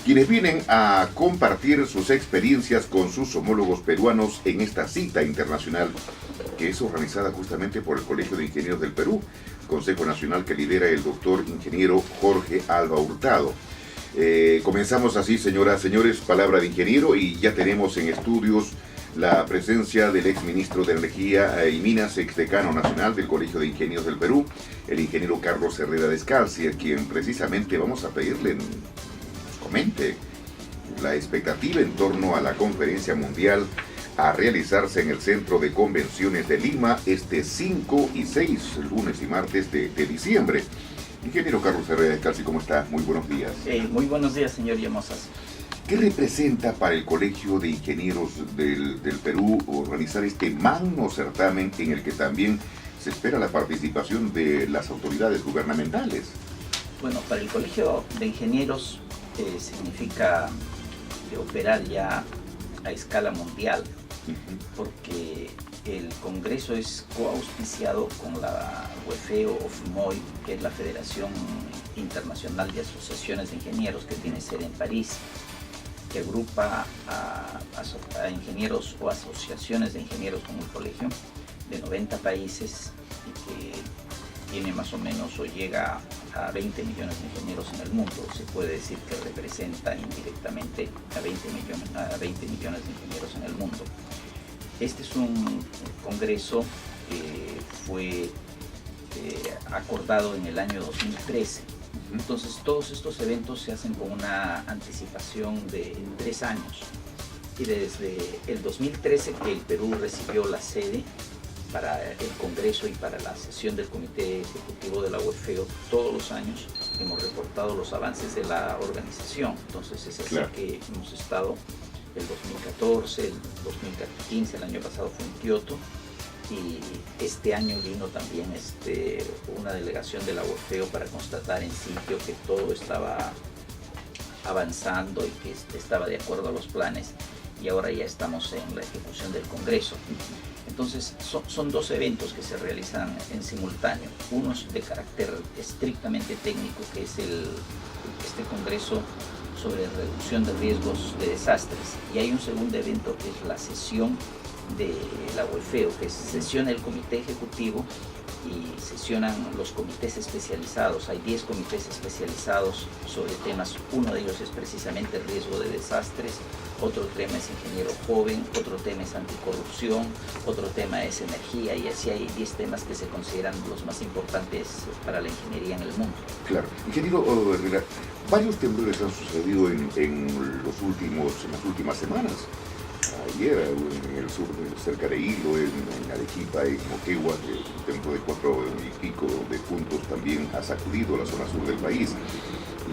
quienes vienen a compartir sus experiencias con sus homólogos peruanos en esta cita internacional que es organizada justamente por el Colegio de Ingenieros del Perú, Consejo Nacional que lidera el doctor ingeniero Jorge Alba Hurtado. Comenzamos así, señoras, señores, palabra de ingeniero, y ya tenemos en estudios la presencia del exministro de Energía y Minas, exdecano nacional del Colegio de Ingenieros del Perú, el ingeniero Carlos Herrera Descalzi, a quien precisamente vamos a pedirle nos comente la expectativa en torno a la conferencia mundial a realizarse en el Centro de Convenciones de Lima este 5 y 6, lunes y martes de diciembre. Ingeniero Carlos Herrera Descalzi, ¿cómo está? Muy buenos días. Muy buenos días, señor Llamosas. ¿Qué representa para el Colegio de Ingenieros del Perú organizar este magno certamen en el que también se espera la participación de las autoridades gubernamentales? Bueno, para el Colegio de Ingenieros significa operar ya a escala mundial, porque el Congreso es coauspiciado con la UEFEO o FMOI, que es la Federación Internacional de Asociaciones de Ingenieros, que tiene sede en París, que agrupa a ingenieros o asociaciones de ingenieros como el colegio de 90 países y que tiene más o menos o llega a 20 millones de ingenieros en el mundo. Se puede decir que representa indirectamente a 20 millones de ingenieros en el mundo. Este es un congreso que fue acordado en el año 2013. Entonces todos estos eventos se hacen con una anticipación de 3 años. Y desde el 2013 que el Perú recibió la sede para el Congreso y para la sesión del Comité Ejecutivo de la UEFEO, todos los años hemos reportado los avances de la organización. Entonces es así que hemos estado el 2014, el 2015, el año pasado fue en Kioto, y este año vino también una delegación de la UEFEO para constatar en sitio que todo estaba avanzando y que estaba de acuerdo a los planes, y ahora ya estamos en la ejecución del Congreso. Entonces son 2 eventos que se realizan en simultáneo. Uno es de carácter estrictamente técnico, que es este Congreso sobre reducción de riesgos de desastres, y hay un segundo evento que es la sesión de la UEFEO, que sesiona el Comité Ejecutivo y sesionan los comités especializados. Hay 10 comités especializados sobre temas. Uno de ellos es precisamente el riesgo de desastres, otro tema es ingeniero joven, otro tema es anticorrupción, otro tema es energía, y así hay 10 temas que se consideran los más importantes para la ingeniería en el mundo. Claro. Ingeniero Herrera, varios temblores han sucedido en las últimas semanas. Ayer en el sur, cerca de Hilo, en Arequipa, en Moquegua, un temblor de 4 y pico de puntos también ha sacudido la zona sur del país.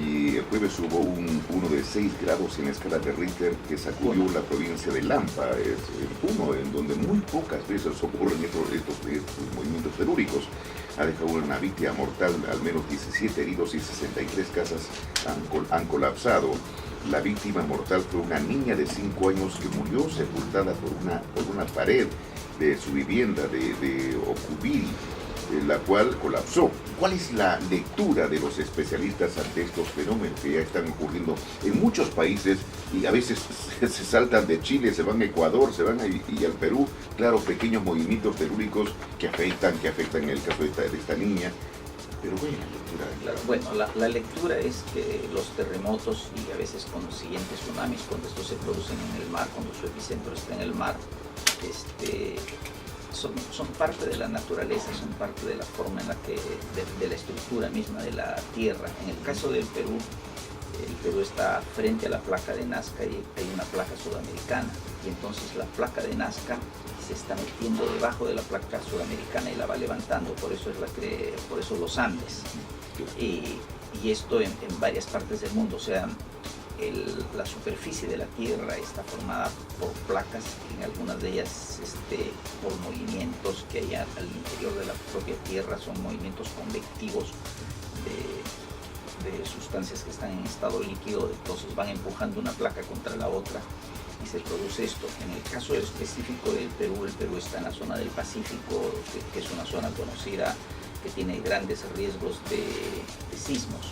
Y el jueves hubo uno de 6 grados en escala de Richter que sacudió la provincia de Lampa, en Puno, en donde muy pocas veces ocurren estos movimientos telúricos. Ha dejado una víctima mortal, al menos 17 heridos y 63 casas han colapsado. La víctima mortal fue una niña de 5 años que murió sepultada por una pared de su vivienda de Ocubil, la cual colapsó. ¿Cuál es la lectura de los especialistas ante estos fenómenos que ya están ocurriendo en muchos países, y a veces se saltan de Chile, se van a Ecuador, se van y al Perú? Claro, pequeños movimientos telúricos que afectan en el caso de esta niña. Pero bueno, la lectura es que los terremotos y a veces consiguientes tsunamis, cuando estos se producen en el mar, cuando su epicentro está en el mar, son parte de la naturaleza, son parte de la forma en la que, de la estructura misma de la Tierra. En el caso del Perú, el Perú está frente a la placa de Nazca y hay una placa sudamericana, y entonces la placa de Nazca se está metiendo debajo de la placa sudamericana y la va levantando, por eso los Andes. Y esto en varias partes del mundo, o sea, la superficie de la Tierra está formada por placas, en algunas de ellas por movimientos que hay al interior de la propia Tierra, son movimientos convectivos de sustancias que están en estado líquido, entonces van empujando una placa contra la otra y se produce esto. En el caso específico del Perú, el Perú está en la zona del Pacífico, que es una zona conocida que tiene grandes riesgos de sismos.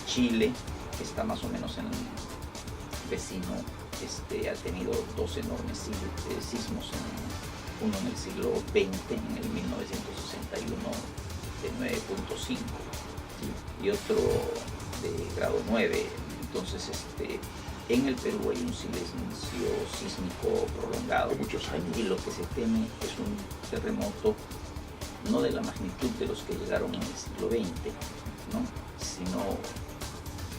Chile, que está más o menos vecino ha tenido dos enormes sismos, uno en el siglo XX, en el 1961 de 9.5 y otro de grado 9. Entonces, en el Perú hay un silencio sísmico prolongado De muchos años. y lo que se teme es un terremoto no de la magnitud de los que llegaron en el siglo XX, ¿no? Sino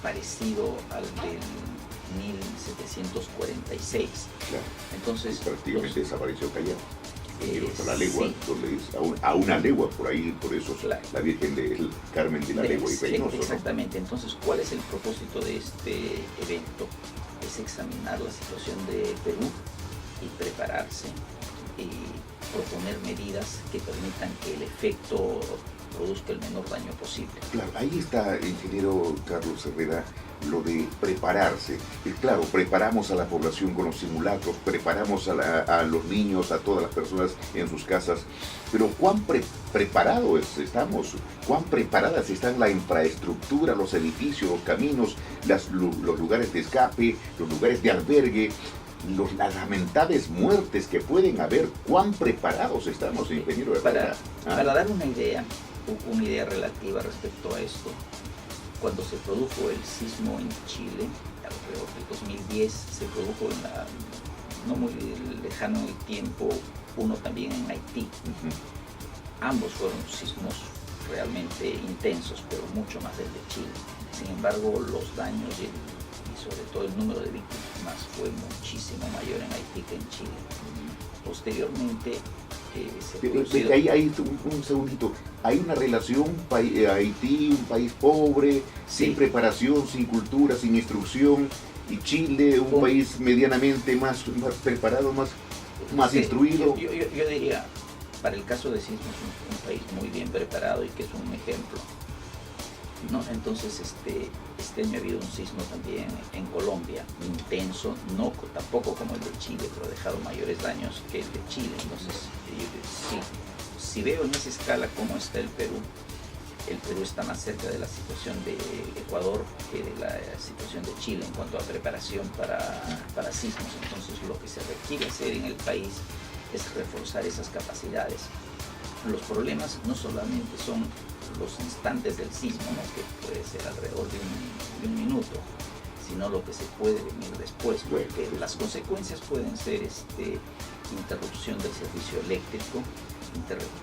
parecido al del 1746. Claro. Entonces, Prácticamente desapareció Callao. A la sí. legua, donde es a una legua, por ahí, por eso Claro. la Virgen del Carmen de la Legua y Reynoso, ¿no? Exactamente. Entonces, ¿cuál es el propósito de este evento? Es examinar la situación de Perú y prepararse y proponer medidas que permitan que el efecto produzca el menor daño posible. Claro, ahí está, ingeniero Carlos Herrera, lo de prepararse. Claro, preparamos a la población con los simulacros, preparamos a los niños, a todas las personas en sus casas, pero ¿cuán preparados estamos? ¿Cuán preparadas están la infraestructura, los edificios, los caminos, los lugares de escape, los lugares de albergue? Las lamentables muertes que pueden haber, ¿cuán preparados estamos, ingeniero Herrera? Para dar una idea relativa respecto a esto, cuando se produjo el sismo en Chile, alrededor del 2010, se produjo no muy lejano en el tiempo, uno también en Haití. Ambos fueron sismos realmente intensos, pero mucho más el de Chile. Sin embargo, los daños y sobre todo el número de víctimas fue muchísimo mayor en Haití que en Chile. Posteriormente Ahí un segundito, hay una relación, Haití, un país pobre, sí, sin preparación, sin cultura, sin instrucción, y Chile, un país medianamente más preparado, más instruido. Yo diría, para el caso de sismos, un país muy bien preparado y que es un ejemplo, ¿no? Entonces, este año ha habido un sismo también en Colombia, intenso, no tampoco como el de Chile, pero ha dejado mayores daños que el de Chile. Entonces, si veo en esa escala cómo está el Perú está más cerca de la situación de Ecuador que de la situación de Chile en cuanto a preparación para sismos. Entonces, lo que se requiere hacer en el país es reforzar esas capacidades. Los problemas no solamente son los instantes del sismo, ¿no? Que puede ser alrededor de un minuto, sino lo que se puede venir después, porque las consecuencias pueden ser interrupción del servicio eléctrico,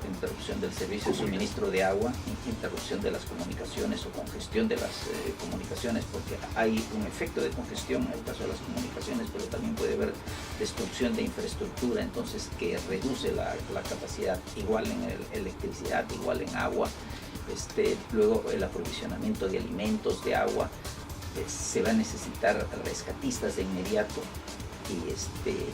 interrupción del servicio de suministro de agua, interrupción de las comunicaciones o congestión de las comunicaciones, porque hay un efecto de congestión en el caso de las comunicaciones, pero también puede haber destrucción de infraestructura, entonces que reduce la capacidad, igual en electricidad, igual en agua. Luego el aprovisionamiento de alimentos, de agua, se va a necesitar rescatistas de inmediato,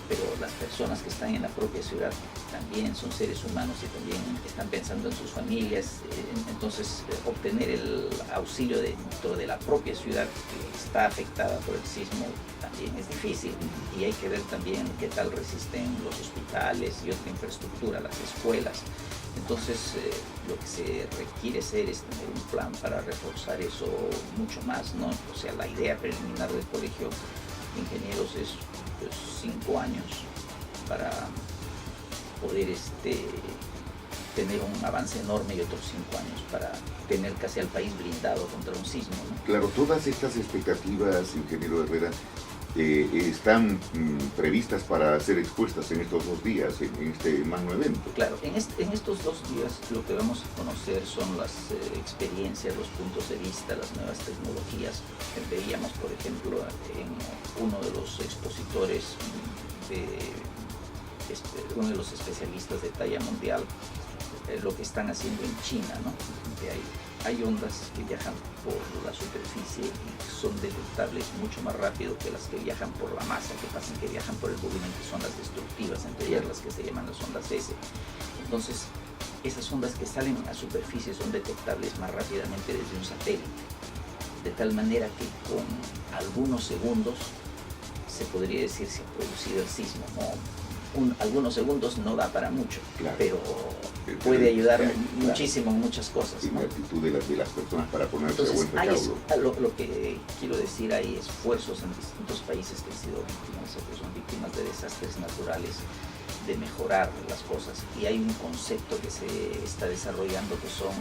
pero las personas que están en la propia ciudad también son seres humanos y también están pensando en sus familias, entonces obtener el auxilio dentro de la propia ciudad que está afectada por el sismo también es difícil, y hay que ver también qué tal resisten los hospitales y otra infraestructura, las escuelas. Entonces, lo que se requiere hacer es tener un plan para reforzar eso mucho más, ¿no? O sea, la idea preliminar del Colegio de Ingenieros es 5 años para poder tener un avance enorme y otros 5 años para tener casi al país blindado contra un sismo, ¿no? Claro, todas estas expectativas, ingeniero Herrera, están previstas para ser expuestas en estos 2 días, en este magno evento. Claro, en estos 2 días lo que vamos a conocer son las experiencias, los puntos de vista, las nuevas tecnologías. Veíamos, por ejemplo, en uno de los expositores, uno de los especialistas de talla mundial, lo que están haciendo en China, ¿no? Hay ondas que viajan por la superficie y son detectables mucho más rápido que las que viajan por la masa, que viajan por el volumen, que son las destructivas, entre ellas las que se llaman las ondas S. Entonces, esas ondas que salen a la superficie son detectables más rápidamente desde un satélite, de tal manera que con algunos segundos se podría decir si ha producido el sismo, ¿no? algunos segundos no da para mucho, claro, pero puede ayudar claro, muchísimo en muchas cosas, en ¿no? la actitud de las personas para ponerse a Entonces, buen recaudo. lo que quiero decir, hay esfuerzos en distintos países que han sido víctimas o que son víctimas de desastres naturales de mejorar las cosas, y hay un concepto que se está desarrollando que son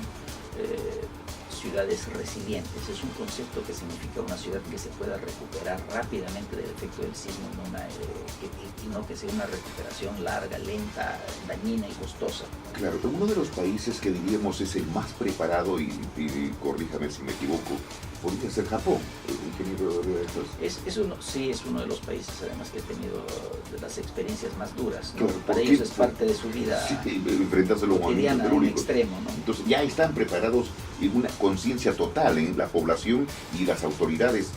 ciudades resilientes. Es un concepto que significa una ciudad que se pueda recuperar rápidamente del efecto del sismo y no que sea una recuperación larga, lenta, dañina y costosa. Claro, uno de los países que diríamos es el más preparado, y corríjame si me equivoco, podría ser Japón, ingeniero de estos. Sí, es uno de los países además que ha tenido de las experiencias más duras, ¿no? Claro, Para ellos es parte de su vida enfrentarse a los cotidiana en extremo, ¿no? Entonces ya están preparados en una conciencia total en la población y las autoridades,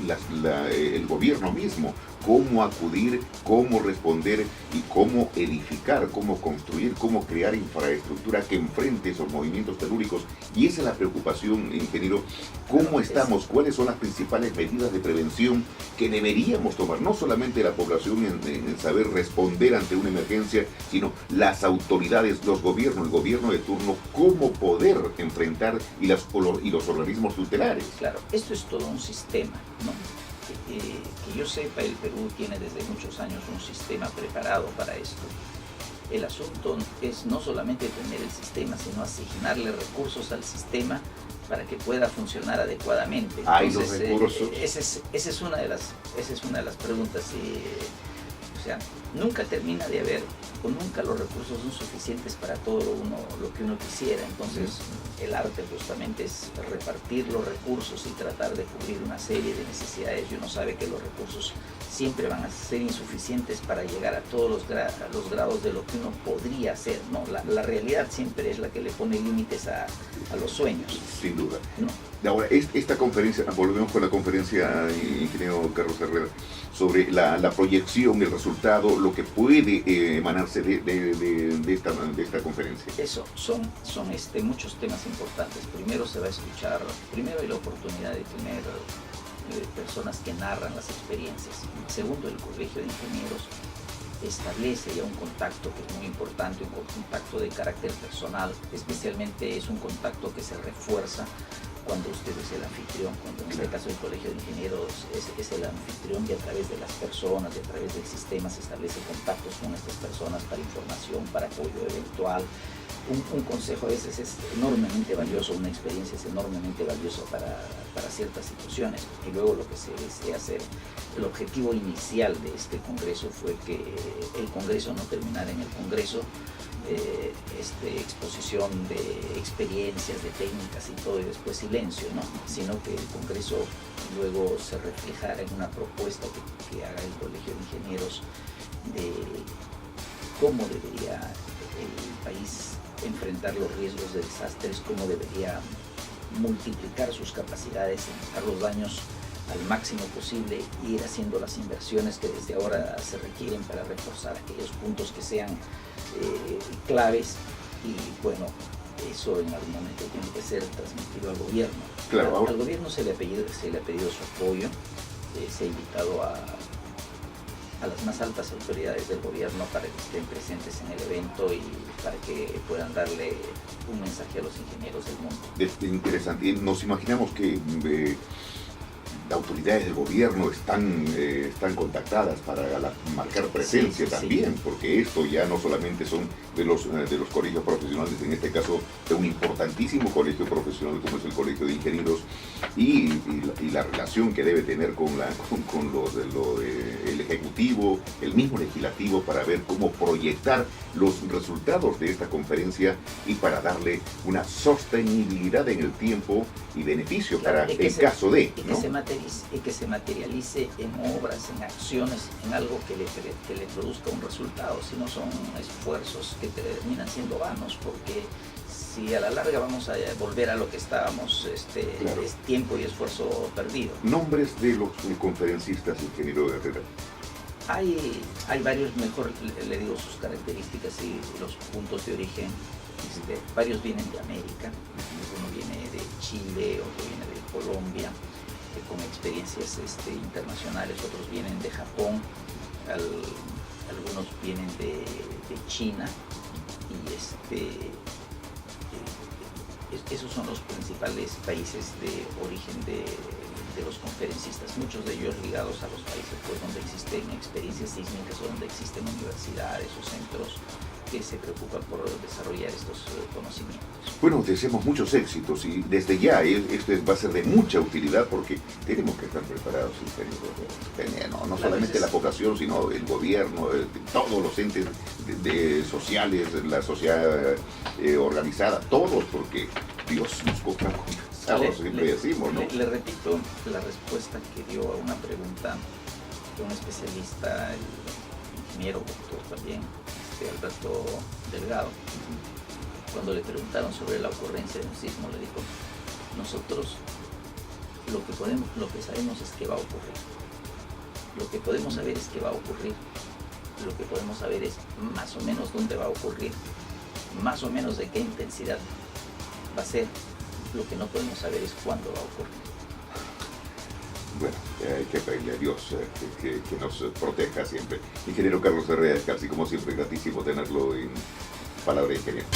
el gobierno mismo, cómo acudir, cómo responder y cómo edificar, cómo construir, cómo crear infraestructura que enfrente esos movimientos telúricos. Y esa es la preocupación, ingeniero. ¿Cómo estamos? ¿Cuáles son las principales medidas de prevención que deberíamos tomar? No solamente la población en saber responder ante una emergencia, sino las autoridades, los gobiernos, el gobierno de turno, cómo poder enfrentar y los organismos tutelares. Claro, esto es todo un sistema, ¿no? Que yo sepa, el Perú tiene desde muchos años un sistema preparado para esto. El asunto es no solamente tener el sistema, sino asignarle recursos al sistema para que pueda funcionar adecuadamente. Entonces, los recursos. Esa es una de las preguntas. O sea, nunca termina de haber, o nunca los recursos son suficientes para todo lo que uno quisiera. Entonces, el arte justamente es repartir los recursos y tratar de cubrir una serie de necesidades. Y uno sabe que los recursos siempre van a ser insuficientes para llegar a todos los grados de lo que uno podría hacer, ¿no? La realidad siempre es la que le pone límites a los sueños. Sin duda. ¿No? Ahora, esta conferencia, volvemos con la conferencia, ingeniero Carlos Herrera, sobre la proyección, el resultado, lo que puede emanarse de esta conferencia. Eso, son muchos temas importantes. Primero se va a escuchar, primero hay la oportunidad de tener personas que narran las experiencias. Segundo, el Colegio de Ingenieros establece ya un contacto que es muy importante, un contacto de carácter personal. Especialmente es un contacto que se refuerza cuando usted es el anfitrión, cuando en este caso el Colegio de Ingenieros es el anfitrión, y a través de las personas y a través del sistema se establece contactos con estas personas para información, para apoyo eventual. Un consejo a veces es enormemente valioso, una experiencia es enormemente valiosa para ciertas situaciones, y luego lo que se desea hacer. El objetivo inicial de este congreso fue que el congreso no terminara en el congreso, exposición de experiencias, de técnicas y todo, y después silencio, ¿no? Sino que el Congreso luego se reflejara en una propuesta que haga el Colegio de Ingenieros de cómo debería el país enfrentar los riesgos de desastres, cómo debería multiplicar sus capacidades, evitar los daños al máximo posible, e ir haciendo las inversiones que desde ahora se requieren para reforzar aquellos puntos que sean claves. Y bueno, eso en algún momento tiene que ser transmitido al gobierno. Claro. Al gobierno se le ha pedido su apoyo, se ha invitado a las más altas autoridades del gobierno para que estén presentes en el evento y para que puedan darle un mensaje a los ingenieros del mundo. Es interesante. Nos imaginamos que las autoridades del gobierno están contactadas para marcar presencia también, sí. Porque esto ya no solamente son de los colegios profesionales, en este caso de un importantísimo colegio profesional como es el Colegio de Ingenieros, y la relación que debe tener con el Ejecutivo, el mismo Legislativo, para ver cómo proyectar los resultados de esta conferencia y para darle una sostenibilidad en el tiempo y beneficio para el caso de, ¿no? Y que se materialice en obras, en acciones, en algo que le produzca un resultado, si no son esfuerzos que terminan siendo vanos, porque si a la larga vamos a volver a lo que estábamos, claro. Es tiempo y esfuerzo perdido. Nombres de los conferencistas, ingeniero Herrera. Hay varios, mejor le digo sus características y los puntos de origen. Varios vienen de América, uno viene de Chile, otro viene de Colombia, con experiencias internacionales, otros vienen de Japón. algunos vienen de China y esos son los principales países de origen de los conferencistas, muchos de ellos ligados a los países pues, donde existen experiencias sísmicas o donde existen universidades o centros que se preocupan por desarrollar estos conocimientos. Bueno, deseamos muchos éxitos y desde ya esto va a ser de mucha utilidad porque tenemos que estar preparados, ingeniero. No solamente la población, sino el gobierno, todos los entes sociales, la sociedad organizada, todos, porque Dios nos compra compensados, siempre decimos, ¿no? Le repito la respuesta que dio a una pregunta de un especialista, el ingeniero, doctor también, Alberto Delgado. Cuando le preguntaron sobre la ocurrencia de un sismo, le dijo: nosotros lo que sabemos es que va a ocurrir. Lo que podemos saber es que va a ocurrir. Lo que podemos saber es más o menos dónde va a ocurrir, más o menos de qué intensidad va a ser. Lo que no podemos saber es cuándo va a ocurrir. Bueno, hay que pedirle a Dios que nos proteja siempre. Ingeniero Carlos Herrera Escarsi, como siempre, gratísimo tenerlo en Palabra de Ingeniero.